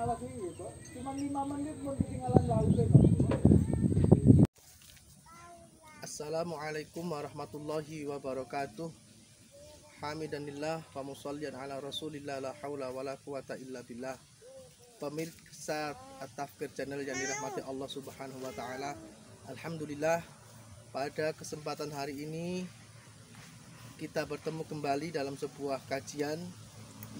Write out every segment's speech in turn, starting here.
lagi itu cuma 5 menit mau ketinggalan lautnya. Assalamualaikum warahmatullahi wabarakatuh. Hamidanillah wa musallian ala rasulillah la haula wa la quwata illa billah. Pemirsa At-Tafkir Channel yang dirahmati Allah subhanahu wa ta'ala, alhamdulillah pada kesempatan hari ini kita bertemu kembali dalam sebuah kajian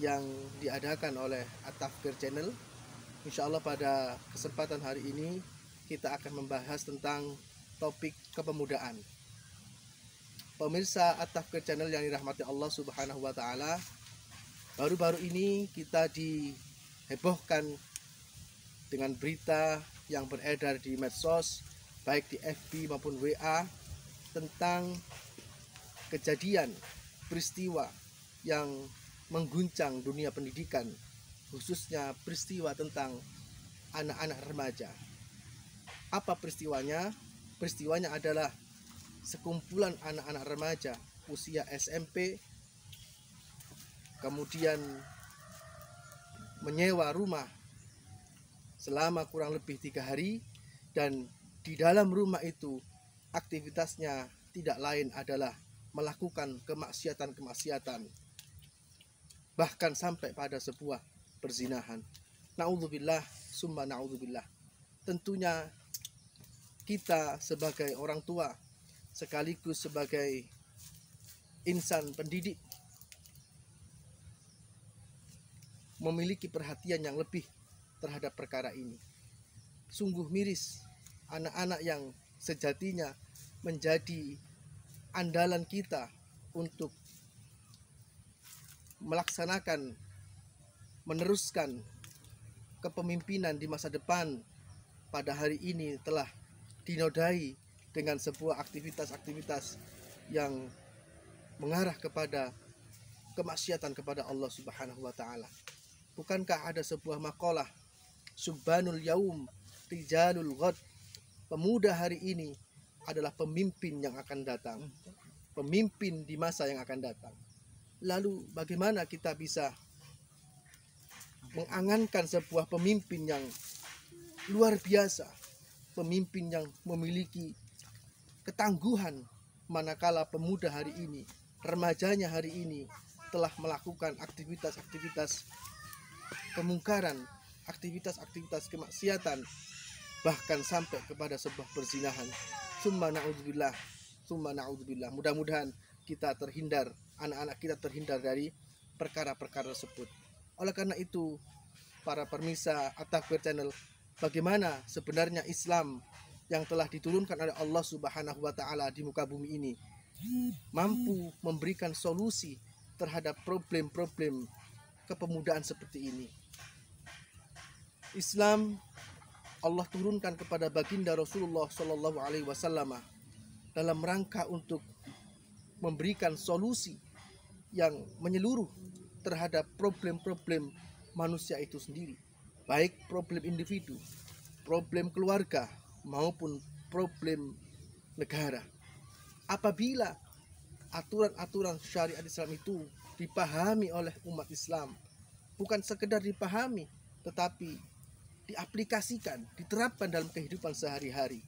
yang diadakan oleh At-Tafkir Channel. Insya Allah pada kesempatan hari ini kita akan membahas tentang topik kepemudaan. Pemirsa At-Tafkir Channel yang dirahmati Allah subhanahu wa ta'ala, baru-baru ini kita dihebohkan dengan berita yang beredar di medsos, baik di FB maupun WA, tentang kejadian peristiwa yang mengguncang dunia pendidikan, khususnya peristiwa tentang anak-anak remaja. Apa peristiwanya? Peristiwanya adalah sekumpulan anak-anak remaja usia SMP kemudian menyewa rumah selama kurang lebih 3 hari, dan di dalam rumah itu aktivitasnya tidak lain adalah melakukan kemaksiatan-kemaksiatan, bahkan sampai pada sebuah perzinahan. Na'udzubillah summa na'udzubillah. Tentunya kita sebagai orang tua sekaligus sebagai insan pendidik memiliki perhatian yang lebih terhadap perkara ini. Sungguh miris anak-anak yang sejatinya menjadi andalan kita untuk melaksanakan, meneruskan kepemimpinan di masa depan, pada hari ini telah dinodai dengan sebuah aktivitas-aktivitas yang mengarah kepada kemaksiatan kepada Allah Subhanahu wa taala. Bukankah ada sebuah makalah, Subhanul Yaum Rijalul Ghad, pemuda hari ini adalah pemimpin yang akan datang, pemimpin di masa yang akan datang. Lalu bagaimana kita bisa mengangankan sebuah pemimpin yang luar biasa, pemimpin yang memiliki ketangguhan, manakala pemuda hari ini, remajanya hari ini telah melakukan aktivitas-aktivitas kemungkaran, aktivitas-aktivitas kemaksiatan, bahkan sampai kepada sebuah perzinahan. Summa na'udzubillah, summa na'udzubillah. Mudah-mudahan kita terhindar, anak-anak kita terhindar dari perkara-perkara tersebut. Oleh karena itu, para pemirsa At-Tafkir Channel, bagaimana sebenarnya Islam yang telah diturunkan oleh Allah Subhanahu wa taala di muka bumi ini mampu memberikan solusi terhadap problem-problem kepemudaan seperti ini. Islam Allah turunkan kepada baginda Rasulullah Shallallahu Alaihi Wasallam dalam rangka untuk memberikan solusi yang menyeluruh terhadap problem-problem manusia itu sendiri, baik problem individu, problem keluarga, maupun problem negara. Apabila aturan-aturan syariat Islam itu dipahami oleh umat Islam, bukan sekedar dipahami, tetapi diaplikasikan, diterapkan dalam kehidupan sehari-hari.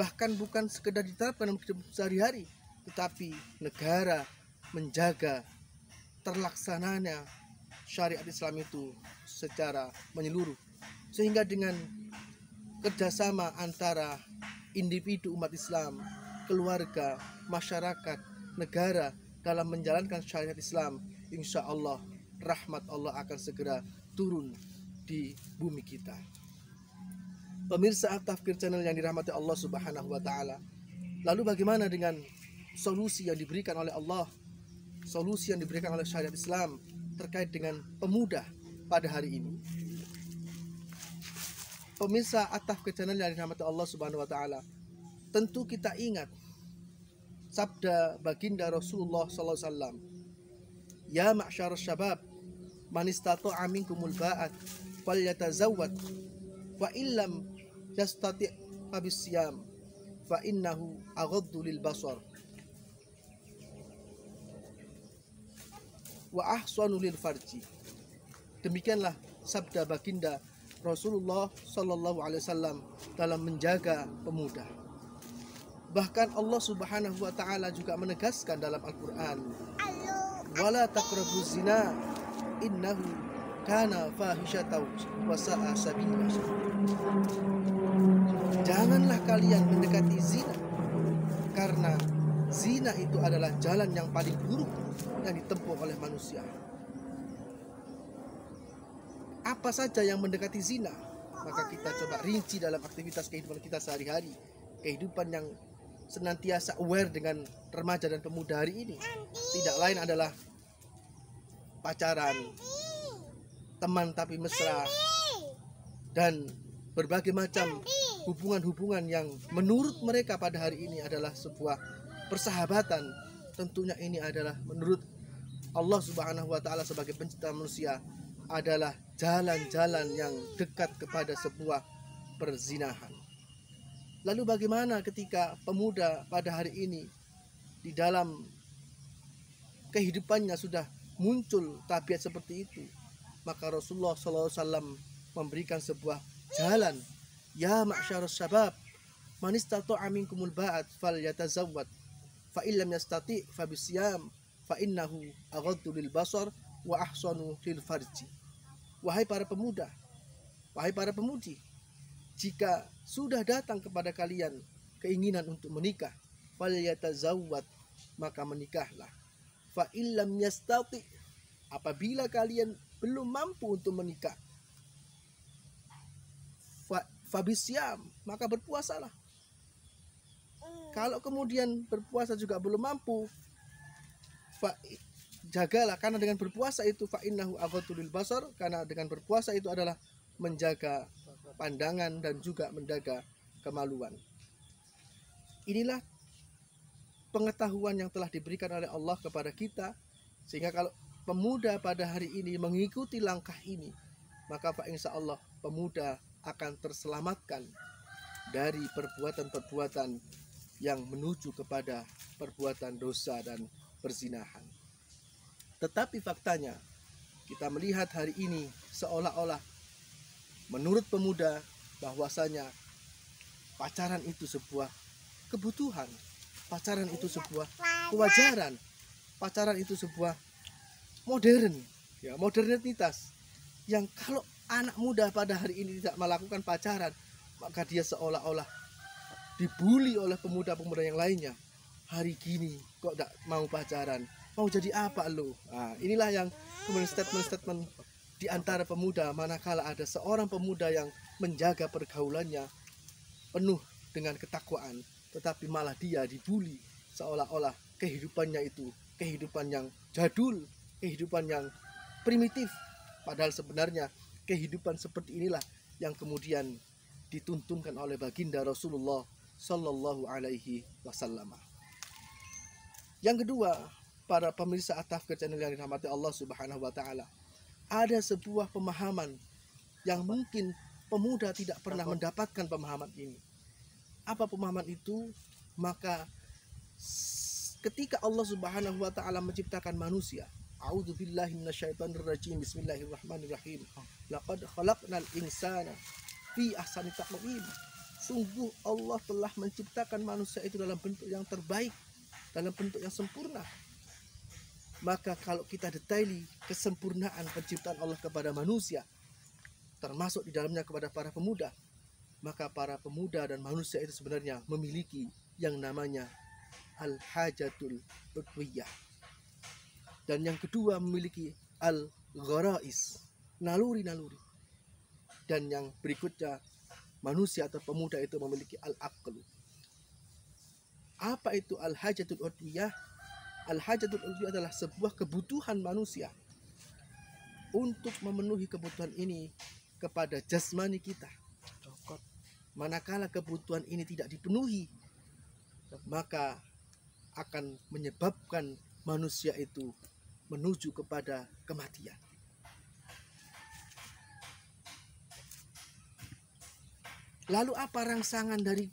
Bahkan bukan sekedar diterapkan dalam kehidupan sehari-hari, tetapi negara menjaga terlaksananya syariat Islam itu secara menyeluruh, sehingga dengan kerjasama antara individu umat Islam, keluarga, masyarakat, negara dalam menjalankan syariat Islam, insya Allah rahmat Allah akan segera turun di bumi kita. Pemirsa At-Tafkir Channel yang dirahmati Allah Subhanahu wa taala, lalu bagaimana dengan solusi yang diberikan oleh Allah, solusi yang diberikan oleh syariat Islam terkait dengan pemuda pada hari ini? Pemirsa At-Tafkir Channel yang dirahmati Allah Subhanahu wa taala, tentu kita ingat sabda baginda Rasulullah sallallahu alaihi wasallam, "Ya ma'syarus syabab, man istata'a minkumul ba'at falyatazawwad, wa illam yastati' fabisyam, fa innahu aghaddu lil basar wa ahsanu lil farji." Demikianlah sabda baginda Rasulullah Shallallahu Alaihi Wasallam dalam menjaga pemuda. Bahkan Allah Subhanahu Wa Taala juga menegaskan dalam Al-Quran, wala taqrabuz zina innahu kana fahisyatan wa sa'a sabila. Janganlah kalian mendekati zina, karena zina itu adalah jalan yang paling buruk yang ditempuh oleh manusia. Apa saja yang mendekati zina? Maka kita coba rinci dalam aktivitas kehidupan kita sehari-hari. Kehidupan yang senantiasa aware dengan remaja dan pemuda hari ini tidak lain adalah pacaran, teman tapi mesra, dan berbagai macam hubungan-hubungan yang menurut mereka pada hari ini adalah sebuah persahabatan. Tentunya ini adalah menurut Allah Subhanahu Wa Taala sebagai pencipta manusia adalah jalan-jalan yang dekat kepada sebuah perzinahan. Lalu bagaimana ketika pemuda pada hari ini di dalam kehidupannya sudah muncul tabiat seperti itu? Maka Rasulullah SAW memberikan sebuah jalan. Ya ma'syarus syabab, man istata'a minkumul ba'at falyatazawwad, fa illam yastati' fa bisyam, fa innahu aghaddu lil basar wa ahsanu lil farji. Wahai para pemuda, wahai para pemudi, jika sudah datang kepada kalian keinginan untuk menikah, falyatazawwad, maka menikahlah. Fa illam yastati', apabila kalian belum mampu untuk menikah, fabisyam, maka berpuasalah. Kalau kemudian berpuasa juga belum mampu, jagalah, karena dengan berpuasa itu fa innahu aghaddu lil basar, karena dengan berpuasa itu adalah menjaga pandangan dan juga menjaga kemaluan. Inilah pengetahuan yang telah diberikan oleh Allah kepada kita, sehingga kalau pemuda pada hari ini mengikuti langkah ini, maka insya Allah pemuda akan terselamatkan dari perbuatan-perbuatan yang menuju kepada perbuatan dosa dan perzinahan. Tetapi faktanya kita melihat hari ini seolah-olah menurut pemuda bahwasanya pacaran itu sebuah kebutuhan, pacaran itu sebuah kewajaran, pacaran itu sebuah modern, ya, modernitas yang kalau anak muda pada hari ini tidak melakukan pacaran, maka dia seolah-olah dibully oleh pemuda-pemuda yang lainnya. Hari gini kok tidak mau pacaran, mau jadi apa lo? Nah, inilah yang kemudian statement-statement di antara pemuda, manakala ada seorang pemuda yang menjaga pergaulannya penuh dengan ketakwaan, tetapi malah dia dibully seolah-olah kehidupannya itu kehidupan yang jadul, kehidupan yang primitif. Padahal sebenarnya kehidupan seperti inilah yang kemudian dituntunkan oleh baginda Rasulullah Sallallahu Alaihi Wasallam. Yang kedua, para pemirsa At-Tafkir channel yang dirahmati Allah Subhanahu Wa Taala, ada sebuah pemahaman yang mungkin pemuda tidak pernah mendapatkan pemahaman ini. Apa pemahaman itu? Maka ketika Allah Subhanahu Wa Taala menciptakan manusia, a'udzubillahi minasyaitonirrajim, bismillahirrahmanirrahim, laqad khalaqnal insana fi ahsani taqwim. Sungguh Allah telah menciptakan manusia itu dalam bentuk yang terbaik, dalam bentuk yang sempurna. Maka kalau kita detaili kesempurnaan penciptaan Allah kepada manusia, termasuk di dalamnya kepada para pemuda, maka para pemuda dan manusia itu sebenarnya memiliki yang namanya al-hajatul udwiyah. Dan yang kedua memiliki al-gharais, naluri-naluri. Dan yang berikutnya manusia atau pemuda itu memiliki al-aqlu. Apa itu al-hajatul udwiyah? Al-hajatul udwiyah adalah sebuah kebutuhan manusia untuk memenuhi kebutuhan ini kepada jasmani kita. Manakala kebutuhan ini tidak dipenuhi, maka akan menyebabkan manusia itu menuju kepada kematian. Lalu apa rangsangan dari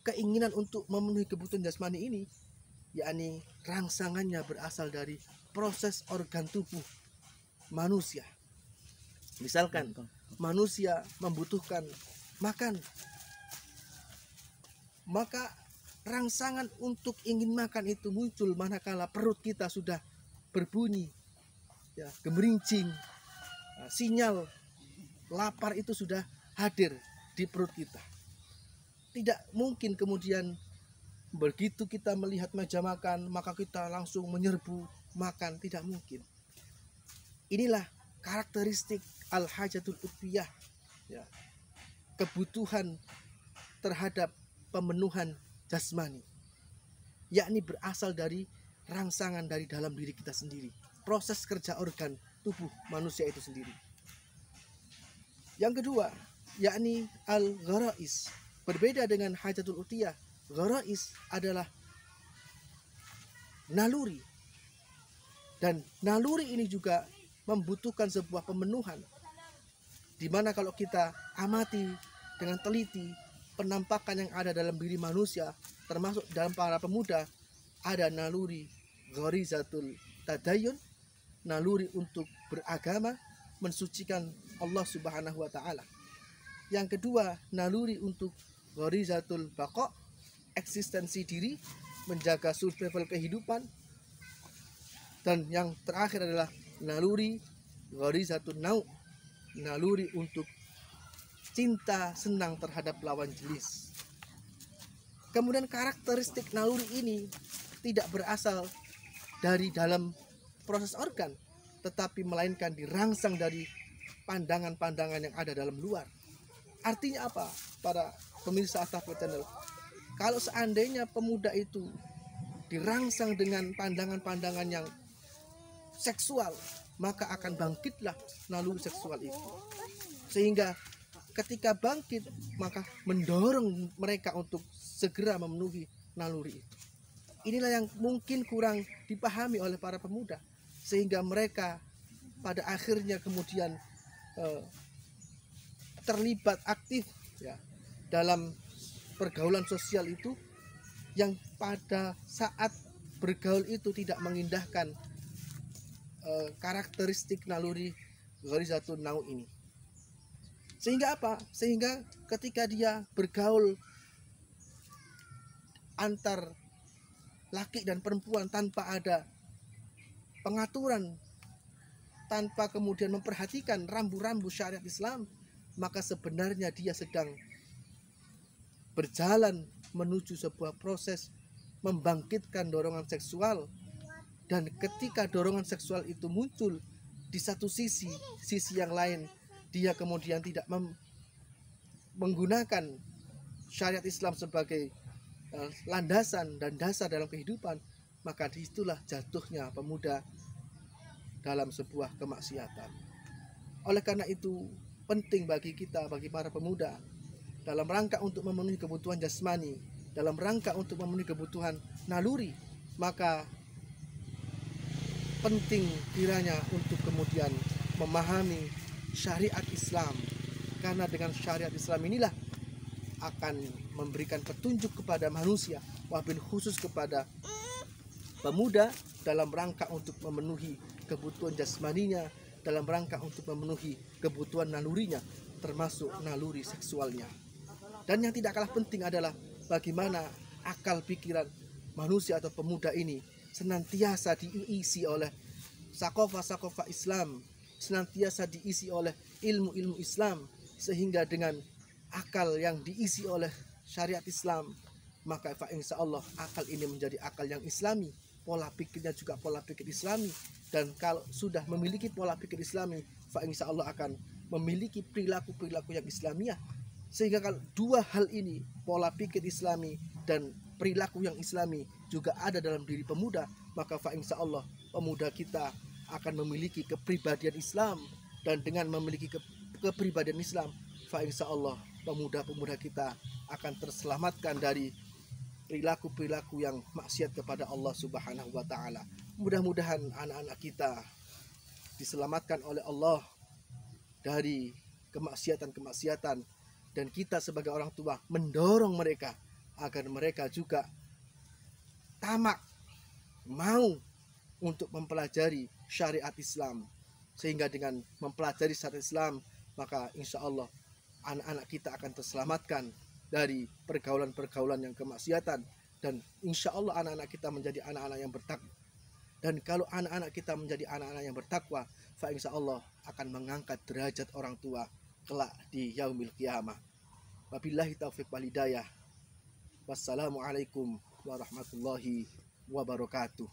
keinginan untuk memenuhi kebutuhan jasmani ini? Yakni rangsangannya berasal dari proses organ tubuh manusia. Misalkan manusia membutuhkan makan, maka rangsangan untuk ingin makan itu muncul manakala perut kita sudah berbunyi, ya, gemerincing, sinyal lapar itu sudah hadir di perut kita. Tidak mungkin kemudian begitu kita melihat meja makan maka kita langsung menyerbu makan, tidak mungkin. Inilah karakteristik al-hajatul utfiyah, ya, kebutuhan terhadap pemenuhan jasmani, yakni berasal dari rangsangan dari dalam diri kita sendiri, proses kerja organ tubuh manusia itu sendiri. Yang kedua, yakni al-gharais. Berbeda dengan hajatul utfiyah, gharais adalah naluri, dan naluri ini juga membutuhkan sebuah pemenuhan, di mana kalau kita amati dengan teliti penampakan yang ada dalam diri manusia, termasuk dalam para pemuda, ada naluri gharizatul tadayyun, naluri untuk beragama, mensucikan Allah Subhanahu wa taala. Yang kedua, naluri untuk gharizatul baqa, eksistensi diri, menjaga survival kehidupan. Dan yang terakhir adalah naluri gharizatun nau, naluri untuk cinta senang terhadap lawan jenis. Kemudian karakteristik naluri ini tidak berasal dari dalam proses organ, tetapi melainkan dirangsang dari pandangan-pandangan yang ada dalam luar. Artinya apa? Para pemirsa At-Tafwid Channel, kalau seandainya pemuda itu dirangsang dengan pandangan-pandangan yang seksual, maka akan bangkitlah naluri seksual itu, sehingga ketika bangkit maka mendorong mereka untuk segera memenuhi naluri itu. Inilah yang mungkin kurang dipahami oleh para pemuda, sehingga mereka pada akhirnya kemudian terlibat aktif, ya, dalam pergaulan sosial itu, yang pada saat bergaul itu tidak mengindahkan karakteristik naluri gharizatun nau ini. Sehingga apa? Sehingga ketika dia bergaul antar laki dan perempuan tanpa ada pengaturan, tanpa kemudian memperhatikan rambu-rambu syariat Islam, maka sebenarnya dia sedang berjalan menuju sebuah proses membangkitkan dorongan seksual. Dan ketika dorongan seksual itu muncul di satu sisi yang lain dia kemudian tidak menggunakan syariat Islam sebagai landasan dan dasar dalam kehidupan, maka disitulah jatuhnya pemuda dalam sebuah kemaksiatan. Oleh karena itu penting bagi kita, bagi para pemuda, dalam rangka untuk memenuhi kebutuhan jasmani, dalam rangka untuk memenuhi kebutuhan naluri, maka penting kiranya untuk kemudian memahami syariat Islam, karena dengan syariat Islam inilah akan memberikan petunjuk kepada manusia, wabil khusus kepada pemuda, dalam rangka untuk memenuhi kebutuhan jasmaninya, dalam rangka untuk memenuhi kebutuhan nalurinya, termasuk naluri seksualnya. Dan yang tidak kalah penting adalah bagaimana akal pikiran manusia atau pemuda ini senantiasa diisi oleh sakofa Islam, senantiasa diisi oleh ilmu-ilmu Islam, sehingga dengan akal yang diisi oleh syariat Islam, maka insya Allah akal ini menjadi akal yang Islami, pola pikirnya juga pola pikir Islami. Dan kalau sudah memiliki pola pikir Islami, insya Allah akan memiliki perilaku-perilaku yang Islamiah. Sehingga kalau dua hal ini, pola pikir Islami dan perilaku yang Islami, juga ada dalam diri pemuda, maka insya Allah pemuda kita akan memiliki kepribadian Islam. Dan dengan memiliki kepribadian Islam, insya Allah pemuda-pemuda kita akan terselamatkan dari perilaku-perilaku yang maksiat kepada Allah Subhanahu wa taala. Mudah-mudahan anak-anak kita diselamatkan oleh Allah dari kemaksiatan-kemaksiatan, dan kita sebagai orang tua mendorong mereka agar mereka juga tamak, mau untuk mempelajari syariat Islam. Sehingga dengan mempelajari syariat Islam, maka insya Allah anak-anak kita akan terselamatkan dari pergaulan-pergaulan yang kemaksiatan. Dan insya Allah anak-anak kita menjadi anak-anak yang bertakwa. Dan kalau anak-anak kita menjadi anak-anak yang bertakwa, fa insya Allah akan mengangkat derajat orang tua kelak di yaumil qiyamah. Wabillahi taufiq wal hidayah. Wassalamualaikum warahmatullahi wabarakatuh.